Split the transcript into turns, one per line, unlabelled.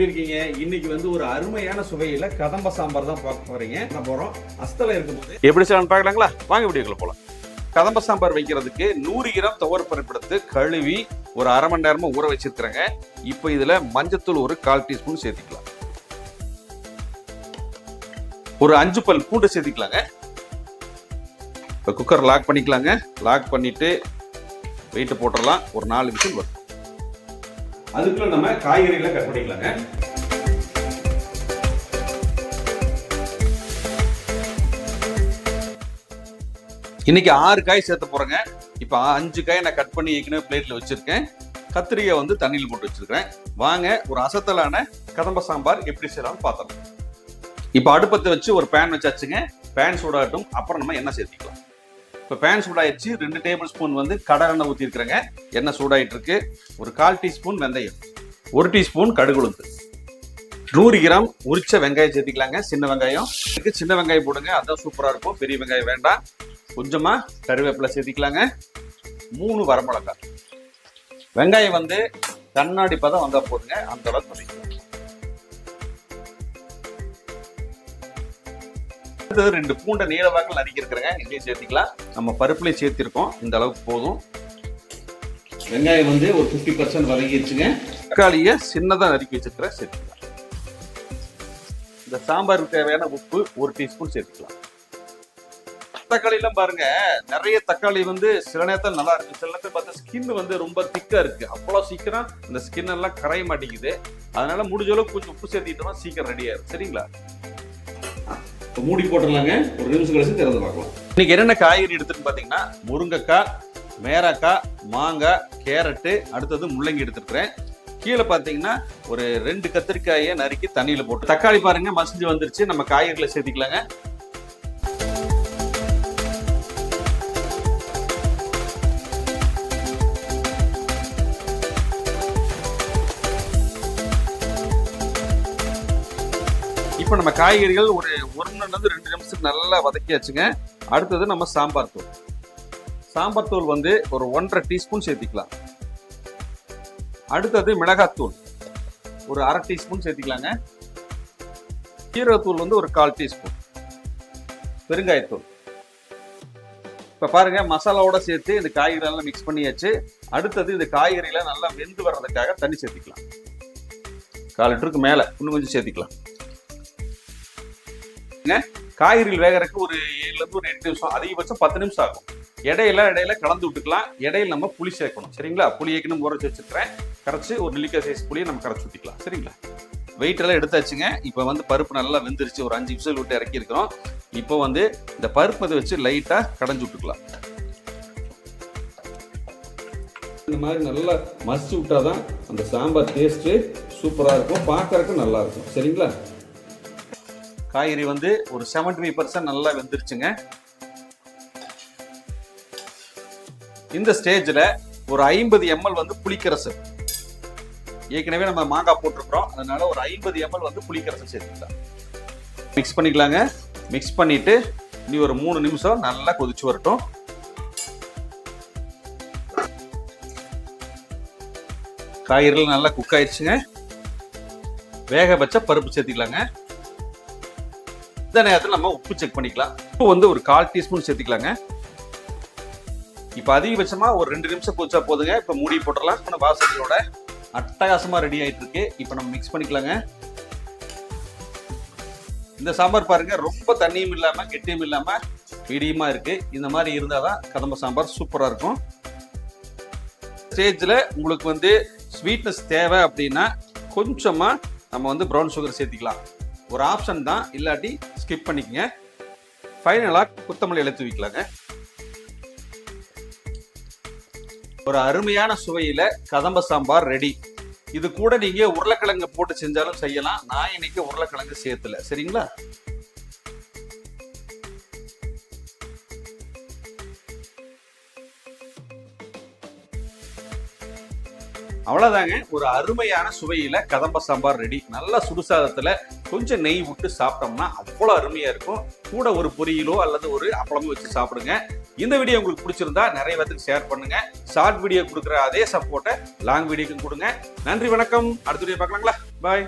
எப்படி இருக்கீங்க? இன்னைக்கு வந்து ஒரு அருமையான சுவையில கதம்ப சாம்பார் தான் பார்க்க போறீங்க. என்ன போறோம் அஸ்தல இருக்கும்போது எப்படி செய்யலாம்னு பார்க்கலாங்களா? வாங்க வீடியோக்குள்ள போலாம். கதம்ப சாம்பார் வைக்கிறதுக்கு 100 கிராம் துவரப்பருப்பு எடுத்து கழுவி ஒரு அரை மணி நேரமா ஊற வச்சிருக்கிறேங்க. இப்போ இதுல மஞ்சத்தூள் ஒரு 1/4 டீஸ்பூன் சேர்த்துக்கலாம். ஒரு 5 பல் பூண்டு சேர்த்துக்கலாங்க. இப்போ குக்கர் லாக் பண்ணிக்கலாங்க. லாக் பண்ணிட்டு வெயிட் போட்டுடலாம். ஒரு 4 விசில் வரும். அதுக்குள்ள நம்ம காய்கறிகளை கட் பண்ணிக்கலாங்க. இன்னைக்கு 6 காய் சேர்த்து போறேங்க. இப்போ 5 காய் நான் கட் பண்ணி ஏற்கனவே பிளேட்ல வச்சிருக்கேன். கத்திரிக்காய் வந்து தண்ணியில் போட்டு வச்சிருக்கேன். வாங்க ஒரு அசத்தலான கதம்ப சாம்பார் எப்படி செய்யலாம்னு பார்த்தோம். இப்போ அடுப்பத்தை வச்சு ஒரு பேன் வச்சாச்சுங்க. பேன் சூடாகட்டும். அப்புறம் நம்ம எண்ணெய் சேர்த்திக்கலாம். இப்போ பேன் சூடாயிடுச்சு. 2 டேபிள் ஸ்பூன் வந்து கடலை எண்ணெய் ஊற்றி இருக்கிறேங்க. எண்ணெய் சூடாயிட்டு இருக்கு. ஒரு 1/4 டீஸ்பூன் வெந்தயம், 1 டீஸ்பூன் கடுகு உளுந்து, 100 கிராம் உரிச்ச வெங்காயம் சேர்த்திக்கலாங்க. சின்ன வெங்காயம் சின்ன வெங்காயம் போடுங்க, அதான் சூப்பரா இருக்கும். பெரிய வெங்காயம் வேண்டாம். கொஞ்சமா கருவேப்பிலை சேர்த்திக்கலாங்க. 3 வரமிளகாய். வெங்காயம் வந்து கண்ணாடி பதம் வந்தா போதுங்க, அந்த அளவுக்கு வதக்கிக்கலாம். அடுத்தது 2 பூண்டை நீல வாக்கில் நறுக்கி இருக்கிறேங்க. இதையும் சேர்த்திக்கலாம். நம்ம பருப்புலையும் சேர்த்திருக்கோம். இந்த அளவுக்கு போதும். வெங்காயம் வந்து ஒரு 50% வதங்கிடுச்சுங்க. தக்காளியை சின்னதாக நறுக்கி வச்சிருக்கிறேன், சேர்த்துக்கலாம். இந்த சாம்பாருக்கு தேவையான உப்பு 1 டீஸ்பூன் சேர்த்துக்கலாம். தக்காளி எல்லாம் பாருங்க, நிறைய தக்காளி வந்து சில நேரத்தில் நல்லா இருக்கு, சில நேரத்தில் பார்த்தா ஸ்கின் வந்து ரொம்ப திக்கா இருக்கு. அவ்வளோ சீக்கிரம் இந்த ஸ்கின் எல்லாம் கரைய மாட்டேங்குது. அதனால முடிஞ்ச அளவுக்கு கொஞ்சம் உப்பு சேர்த்திட்டோம்னா சீக்கிரம் ரெடி ஆயிடும். சரிங்களா? மூடி போட்டுடலாங்க. ஒரு நிமிஷம் கழிச்சு திறந்து பார்க்கலாம். இன்னைக்கு என்னென்ன காய்கறி எடுத்துட்டு பாத்தீங்கன்னா, முருங்கைக்காய், மேராக்காய், மாங்காய், கேரட்டு, அடுத்தது முள்ளங்கி எடுத்துருக்கிறேன். கீழே பாத்தீங்கன்னா ஒரு 2 கத்திரிக்காயை நறுக்கி தண்ணியில போட்டு, தக்காளி பாருங்க மசிஞ்சு வந்துருச்சு. நம்ம காய்கறிகளை சேர்த்திக்கலாங்க. இப்போ நம்ம காய்கறிகள் ஒரு 1-2 நிமிஷத்துக்கு நல்லா வதக்கியாச்சுங்க. அடுத்தது நம்ம சாம்பார் தூள். சாம்பார் தூள் வந்து ஒரு 1/2 டீஸ்பூன் சேர்த்திக்கலாம். அடுத்தது மிளகாத்தூள் ஒரு 1/2 டீஸ்பூன் சேர்த்திக்கலாங்க. ஜீரகத்தூள் வந்து ஒரு 1/4 டீஸ்பூன். பெருங்காயத்தூள். இப்போ பாருங்க, மசாலாவோட சேர்த்து இந்த காய்கறி எல்லாம் மிக்ஸ் பண்ணியாச்சு. அடுத்தது இந்த காய்கறியில நல்லா வெந்து வர்றதுக்காக தண்ணி சேர்த்திக்கலாம். 1/4 லிட்டருக்கு மேல இன்னும் கொஞ்சம் சேர்த்திக்கலாம். காய்கறிகள் வேகறதுக்கு ஒரு 7 to 8 நிமிஷம், அதிகபட்சம் 10 நிமிஷம் ஆகும். இடையில கலந்து விட்டுக்கலாம். இடையில நம்ம புளி சேர்க்கணும். சரிங்களா? புளி ஏற்கனவே ஊற வச்சிருக்கிறேன். கரைச்சி ஒரு நெல்லிக்காய் சைஸ் புளியை நம்ம கரைச்சி ஊற்றிக்கலாம். சரிங்களா? வெயிட் எல்லாம் எடுத்தாச்சுங்க. இப்போ வந்து பருப்பு நல்லா வெந்துருச்சு. ஒரு 5 விசில் விட்டு இறக்கி இருக்கிறோம். இப்போ வந்து இந்த பருப்பை வச்சு லைட்டா கடைஞ்சு விட்டுக்கலாம். இந்த மாதிரி நல்லா மசிச்சு விட்டாதான் அந்த சாம்பார் டேஸ்ட் சூப்பரா இருக்கும், பார்க்கறதுக்கு நல்லா இருக்கும். சரிங்களா? காய்கறி வந்து ஒரு 75% நல்லா வெந்துருச்சுங்க. இந்த ஸ்டேஜ்ல ஒரு 50 ml வந்து புளிக்கரசல், ஏற்கனவே நம்ம மாங்காய் போட்டிருக்கிறோம், அதனால ஒரு 50 ml வந்து புளிக்கரசல் சேர்த்துக்கலாம். மிக்ஸ் பண்ணிக்கலாங்க. மிக்ஸ் பண்ணிட்டு இனி ஒரு 3 நிமிஷம் நல்லா கொதிச்சு வரட்டும். காய்கறிகள் நல்லா குக் ஆயிடுச்சுங்க. வேக வச்ச பருப்பு சேர்த்திக்கலாங்க. இந்த நேரத்தில் நம்ம உப்பு செக் பண்ணிக்கலாம். உப்பு வந்து ஒரு 1/4 டீஸ்பூன் சேர்த்திக்கலாங்க. இப்போ அதிகபட்சமா ஒரு 2 நிமிஷம் கொதிச்சா போதுங்க. இப்போ மூடி போட்டுடலாம். வாசனையோட அட்டகாசமா ரெடி ஆயிட்டு இருக்கு. இப்போ நம்ம மிக்ஸ் பண்ணிக்கலாங்க. இந்த சாம்பார் பாருங்க, ரொம்ப தண்ணியும் இல்லாம கெட்டியும் இல்லாம மீடியமா இருக்கு. இந்த மாதிரி இருந்தாதான் கதம்ப சாம்பார் சூப்பரா இருக்கும். ஸ்டேஜ்ல உங்களுக்கு வந்து ஸ்வீட்னஸ் தேவை அப்படின்னா கொஞ்சமா நம்ம வந்து ப்ரௌன் சுகர் சேர்த்திக்கலாம். ஒரு ஆப்ஷன் தான், இல்லாட்டி ஸ்கிப் பண்ணிக்கங்க. ஃபைனலா கொத்தமல்லி இலை தூவிக்கலாங்க. ஒரு அருமையான சுவையில கதம்ப சாம்பார் ரெடி. இது கூட நீங்க உருளைக்கிழங்கு போட்டு செஞ்சாலும் செய்யலாம். நான் இன்னைக்கு உருளைக்கிழங்கு சேர்த்துல. சரிங்களா? அவ்வளவுதாங்க, ஒரு அருமையான சுவையில கதம்ப சாம்பார் ரெடி. நல்லா சுடுசாதத்துல கொஞ்சம் நெய் விட்டு சாப்பிட்டோம்னா அவ்வளவு அருமையா இருக்கும். கூட ஒரு பொரியலோ அல்லது ஒரு அப்பளமோ வச்சு சாப்பிடுங்க. இந்த வீடியோ உங்களுக்கு பிடிச்சிருந்தா நிறைய பேருக்கு ஷேர் பண்ணுங்க. ஷார்ட் வீடியோ கொடுக்குற அதே சப்போர்ட்டை லாங் வீடியோக்கும் கொடுங்க. நன்றி, வணக்கம். அடுத்த வீடியோ பார்க்கலாங்களா? பாய்.